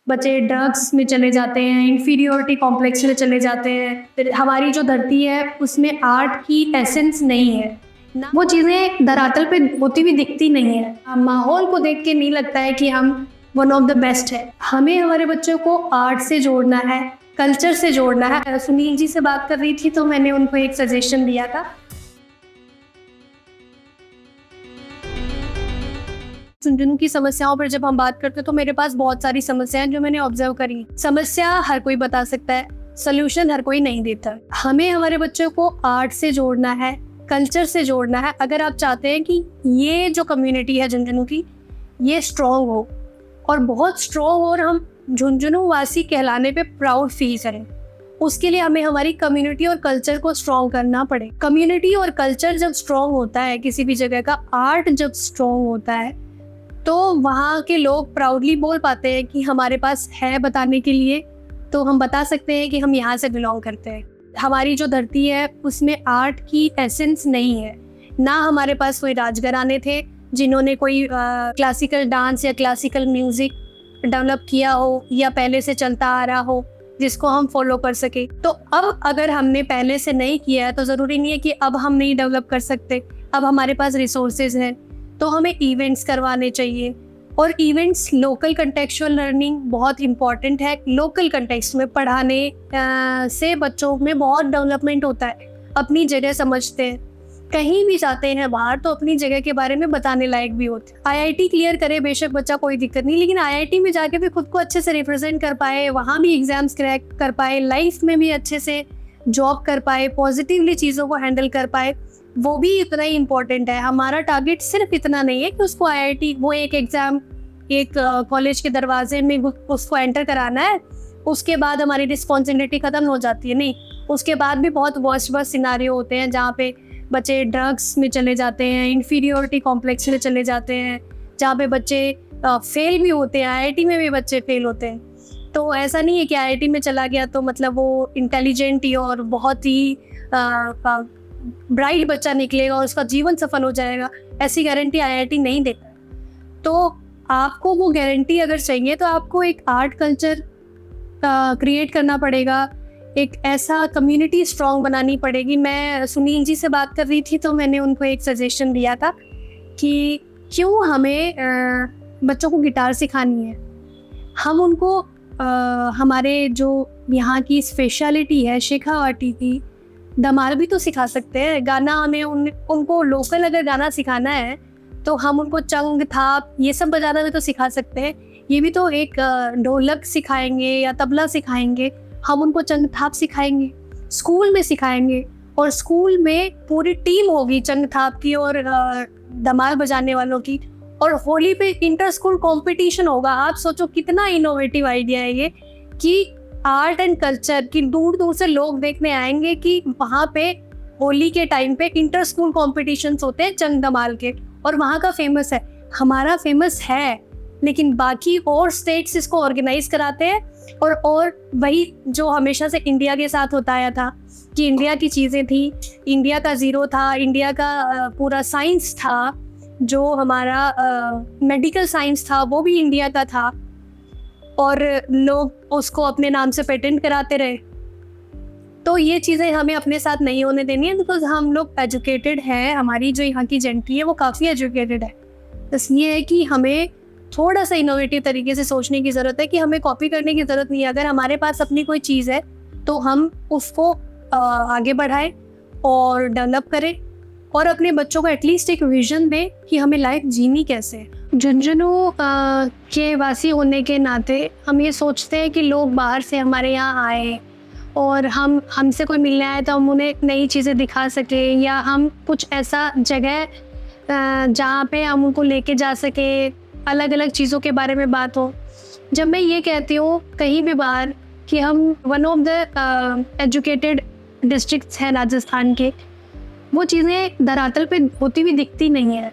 बच्चे ड्रग्स में चले जाते हैं, इन्फीरियोरिटी कॉम्प्लेक्स में चले जाते हैं। फिर हमारी जो धरती है उसमें आर्ट की एसेंस नहीं है, ना वो चीज़ें धरातल पे होती हुई दिखती नहीं है। माहौल को देख के नहीं लगता है कि हम वन ऑफ द बेस्ट है। हमें हमारे बच्चों को आर्ट से जोड़ना है, कल्चर से जोड़ना है। सुनील जी से बात कर रही थी तो मैंने उनको एक सजेशन दिया था। झुंझुनू की समस्याओं पर जब हम बात करते हैं तो मेरे पास बहुत सारी समस्याएं जो मैंने ऑब्जर्व करी। समस्या हर कोई बता सकता है, सोल्यूशन हर कोई नहीं देता। हमें हमारे बच्चों को आर्ट से जोड़ना है, कल्चर से जोड़ना है। अगर आप चाहते हैं कि ये जो कम्युनिटी है झुंझुनू की, ये स्ट्रॉन्ग हो और बहुत स्ट्रॉन्ग हो और हम झुंझुनू वासी कहलाने पे प्राउड फील करें, उसके लिए हमें हमारी कम्युनिटी और कल्चर को स्ट्रॉन्ग करना पड़े। कम्युनिटी और कल्चर जब स्ट्रॉन्ग होता है, किसी भी जगह का आर्ट जब स्ट्रॉन्ग होता है, तो वहाँ के लोग प्राउडली बोल पाते हैं कि हमारे पास है बताने के लिए, तो हम बता सकते हैं कि हम यहाँ से बिलोंग करते हैं। हमारी जो धरती है उसमें आर्ट की एसेंस नहीं है, ना हमारे पास कोई राजघराने थे जिन्होंने कोई क्लासिकल डांस या क्लासिकल म्यूज़िक डेवलप किया हो या पहले से चलता आ रहा हो जिसको हम फॉलो कर सके। तो अब अगर हमने पहले से नहीं किया है तो ज़रूरी नहीं है कि अब हम नहीं डेवलप कर सकते। अब हमारे पास रिसोर्सेज हैं तो हमें इवेंट्स करवाने चाहिए, और इवेंट्स लोकल कंटेक्चुअल लर्निंग बहुत इम्पॉर्टेंट है। लोकल कंटेक्स्ट में पढ़ाने से बच्चों में बहुत डेवलपमेंट होता है, अपनी जगह समझते हैं। कहीं भी जाते हैं बाहर तो अपनी जगह के बारे में बताने लायक भी होते हैं। आईआईटी क्लियर करे बेशक बच्चा, कोई दिक्कत नहीं, लेकिन आईआईटी में जाके भी खुद को अच्छे से रिप्रेजेंट कर पाए, वहाँ भी एग्जाम्स क्रैक कर पाए, लाइफ में भी अच्छे से जॉब कर पाए, पॉजिटिवली चीज़ों को हैंडल कर पाए, वो भी इतना ही इम्पोर्टेंट है। हमारा टारगेट सिर्फ इतना नहीं है कि उसको आईआईटी वो एक एग्ज़ाम एक कॉलेज के दरवाजे में उसको एंटर कराना है, उसके बाद हमारी रिस्पॉन्सिबिलिटी ख़त्म हो जाती है। नहीं, उसके बाद भी बहुत वर्स्ट सिनारियो होते हैं जहाँ पे बच्चे ड्रग्स में चले जाते हैं, इन्फीरियोरिटी कॉम्प्लेक्स में चले जाते हैं, जहाँ पे बच्चे फेल भी होते हैं। आईआईटी में भी बच्चे फेल होते हैं। तो ऐसा नहीं है कि आईआईटी में चला गया तो मतलब वो इंटेलिजेंट ही और बहुत ही ब्राइट बच्चा निकलेगा और उसका जीवन सफल हो जाएगा, ऐसी गारंटी आईआईटी नहीं देता। तो आपको वो गारंटी अगर चाहिए तो आपको एक आर्ट कल्चर क्रिएट करना पड़ेगा, एक ऐसा कम्युनिटी स्ट्रॉन्ग बनानी पड़ेगी। मैं सुनील जी से बात कर रही थी तो मैंने उनको एक सजेशन दिया था कि क्यों हमें बच्चों को गिटार सिखानी है। हम उनको हमारे जो यहाँ की स्पेशलिटी है शेखावाटी की, धमाल भी तो सिखा सकते हैं। गाना हमें उनको लोकल अगर गाना सिखाना है तो हम उनको चंग थाप ये सब बजाना भी तो सिखा सकते हैं। ये भी तो एक ढोलक सिखाएंगे या तबला सिखाएंगे, हम उनको चंग थाप सिखाएंगे, स्कूल में सिखाएंगे, और स्कूल में पूरी टीम होगी चंग थाप की और धमाल बजाने वालों की, और होली पे इंटर स्कूल कॉम्पिटिशन होगा। आप सोचो कितना इनोवेटिव आइडिया है ये, कि आर्ट एंड कल्चर की दूर दूर से लोग देखने आएंगे कि वहाँ पे होली के टाइम पे इंटर स्कूल कॉम्पिटिशन्स होते हैं चंग धमाल के, और वहाँ का फेमस है। हमारा फेमस है लेकिन बाकी और स्टेट्स इसको ऑर्गेनाइज कराते हैं, और वही जो हमेशा से इंडिया के साथ होता आया था कि इंडिया की चीज़ें थी, इंडिया का ज़ीरो था, इंडिया का पूरा साइंस था, जो हमारा मेडिकल साइंस था वो भी इंडिया का था, और लोग उसको अपने नाम से पेटेंट कराते रहे। तो ये चीज़ें हमें अपने साथ नहीं होने देनी है, बिकॉज हम लोग एजुकेटेड हैं, हमारी जो यहाँ की जेंट्री है वो काफ़ी एजुकेटेड है। बस ये है कि हमें थोड़ा सा इनोवेटिव तरीके से सोचने की ज़रूरत है, कि हमें कॉपी करने की ज़रूरत नहीं है। अगर हमारे पास अपनी कोई चीज़ है तो हम उसको आगे बढ़ाएं और डेवलप करें, और अपने बच्चों को एटलीस्ट एक विजन दें कि हमें लाइफ जीनी कैसे है। झुंझुनू के वासी होने के नाते हम ये सोचते हैं कि लोग बाहर से हमारे यहाँ आए और हमसे कोई मिलने आए तो हम उन्हें नई चीज़ें दिखा सकें, या हम कुछ ऐसा जगह जहाँ पे हम उनको लेके जा सके, अलग अलग चीज़ों के बारे में बात हो। जब मैं ये कहती हूँ कहीं भी बाहर कि हम one of the educated districts हैं राजस्थान के, वो चीज़ें धरातल पे होती हुई दिखती नहीं है।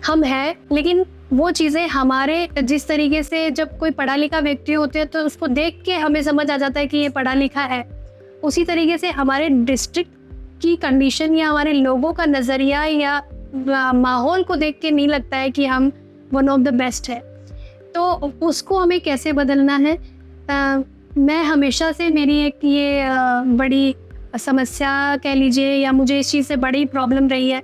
हम हैं, लेकिन वो चीज़ें हमारे जिस तरीके से जब कोई पढ़ा लिखा व्यक्ति होते हैं तो उसको देख के हमें समझ आ जाता है कि ये पढ़ा लिखा है, उसी तरीके से हमारे डिस्ट्रिक्ट की कंडीशन या हमारे लोगों का नज़रिया या माहौल को देख के नहीं लगता है कि हम वन ऑफ द बेस्ट है। तो उसको हमें कैसे बदलना है? मैं हमेशा से मेरी एक ये बड़ी समस्या कह लीजिए, या मुझे इस चीज़ से बड़ी प्रॉब्लम रही है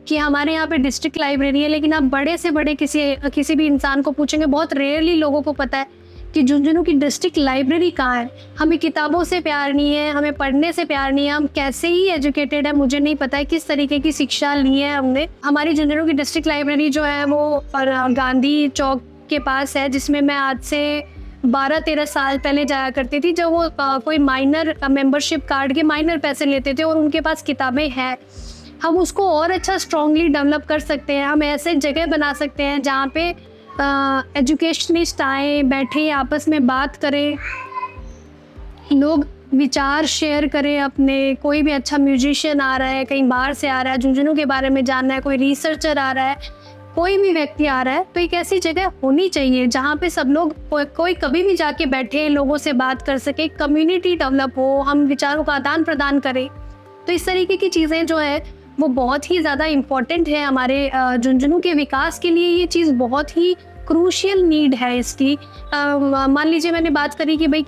कि हमारे यहाँ पे डिस्ट्रिक्ट लाइब्रेरी है, लेकिन आप बड़े से बड़े किसी भी इंसान को पूछेंगे, बहुत रेयरली लोगों को पता है कि झुंझुनू की डिस्ट्रिक्ट लाइब्रेरी कहाँ है। हमें किताबों से प्यार नहीं है, हमें पढ़ने से प्यार नहीं है, हम कैसे ही एजुकेटेड है मुझे नहीं पता है, किस तरीके की शिक्षा ली है हमने। हमारी झुंझुनू की डिस्ट्रिक्ट लाइब्रेरी जो है वो गांधी चौक के पास है, जिसमें मैं आज से 12-13 साल पहले जाया करती थी, जब वो कोई माइनर मेंबरशिप कार्ड के माइनर पैसे लेते थे और उनके पास किताबें हैं। हम उसको और अच्छा स्ट्रॉन्गली डेवलप कर सकते हैं। हम ऐसे जगह बना सकते हैं जहाँ पे एजुकेशनिस्ट आए, बैठे, आपस में बात करें, लोग विचार शेयर करें अपने। कोई भी अच्छा म्यूजिशियन आ रहा है, कहीं बाहर से आ रहा है, झुंझुनू के बारे में जानना है, कोई रिसर्चर आ रहा है, कोई भी व्यक्ति आ रहा है, तो एक ऐसी जगह होनी चाहिए जहाँ पे सब लोग कोई कभी भी जाके बैठे, लोगों से बात कर सके, कम्युनिटी डेवलप हो, हम विचारों का आदान प्रदान करें। तो इस तरीके की चीज़ें जो है वो बहुत ही ज़्यादा इम्पॉर्टेंट है हमारे झुंझुनू के विकास के लिए। ये चीज़ बहुत ही क्रूशियल नीड है इसकी। मान लीजिए मैंने बात करी कि भाई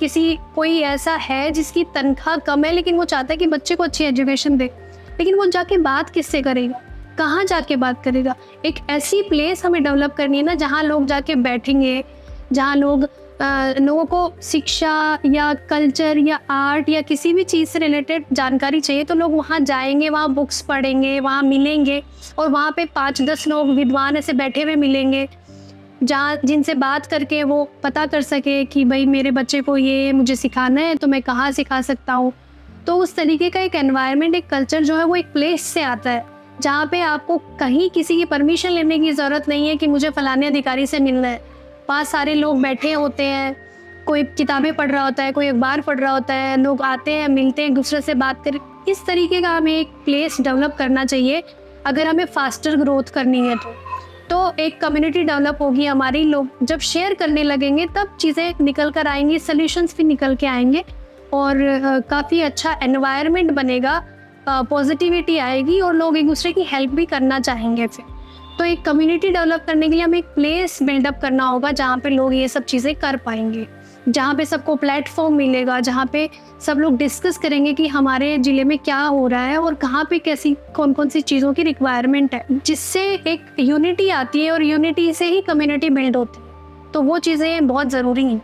कोई ऐसा है जिसकी तनख्वाह कम है, लेकिन वो चाहता है कि बच्चे को अच्छी एजुकेशन दे, लेकिन वो जाके बात किससे करेगा, कहाँ जाके बात करेगा? एक ऐसी प्लेस हमें डेवलप करनी है ना, जहाँ लोग जाके बैठेंगे, जहाँ लोगों को शिक्षा या कल्चर या आर्ट या किसी भी चीज़ से रिलेटेड जानकारी चाहिए, तो लोग वहाँ जाएंगे, वहाँ बुक्स पढ़ेंगे, वहाँ मिलेंगे, और वहाँ पे 5-10 लोग विद्वान ऐसे बैठे हुए मिलेंगे, जिनसे बात करके वो पता कर सके कि भाई मेरे बच्चे को ये मुझे सिखाना है, तो मैं कहाँ सिखा सकता हूँ। तो उस तरीके का एक एनवायरनमेंट, एक कल्चर जो है वो एक प्लेस से आता है, जहाँ पे आपको कहीं किसी की परमिशन लेने की ज़रूरत नहीं है कि मुझे फलाने अधिकारी से मिलना है। पास सारे लोग बैठे होते हैं, कोई किताबें पढ़ रहा होता है, कोई अखबार पढ़ रहा होता है, लोग आते हैं, मिलते हैं, एक दूसरे से बात करें। इस तरीके का हमें एक प्लेस डेवलप करना चाहिए अगर हमें फास्टर ग्रोथ करनी है। तो एक कम्युनिटी डेवलप होगी हमारी, लोग जब शेयर करने लगेंगे तब चीज़ें निकल कर आएंगी, सॉल्यूशंस भी निकल के आएंगे, और काफ़ी अच्छा एनवायरनमेंट बनेगा, पॉजिटिविटी आएगी, और लोग एक दूसरे की हेल्प भी करना चाहेंगे फिर। तो एक कम्युनिटी डेवलप करने के लिए हमें एक प्लेस बिल्डअप करना होगा जहाँ पे लोग ये सब चीज़ें कर पाएंगे, जहाँ पे सबको प्लेटफॉर्म मिलेगा, जहाँ पे सब लोग डिस्कस करेंगे कि हमारे ज़िले में क्या हो रहा है और कहाँ पे कौन कौन सी चीज़ों की रिक्वायरमेंट है, जिससे एक यूनिटी आती है, और यूनिटी से ही कम्युनिटी बिल्ड होती है। तो वो चीज़ें बहुत ज़रूरी हैं।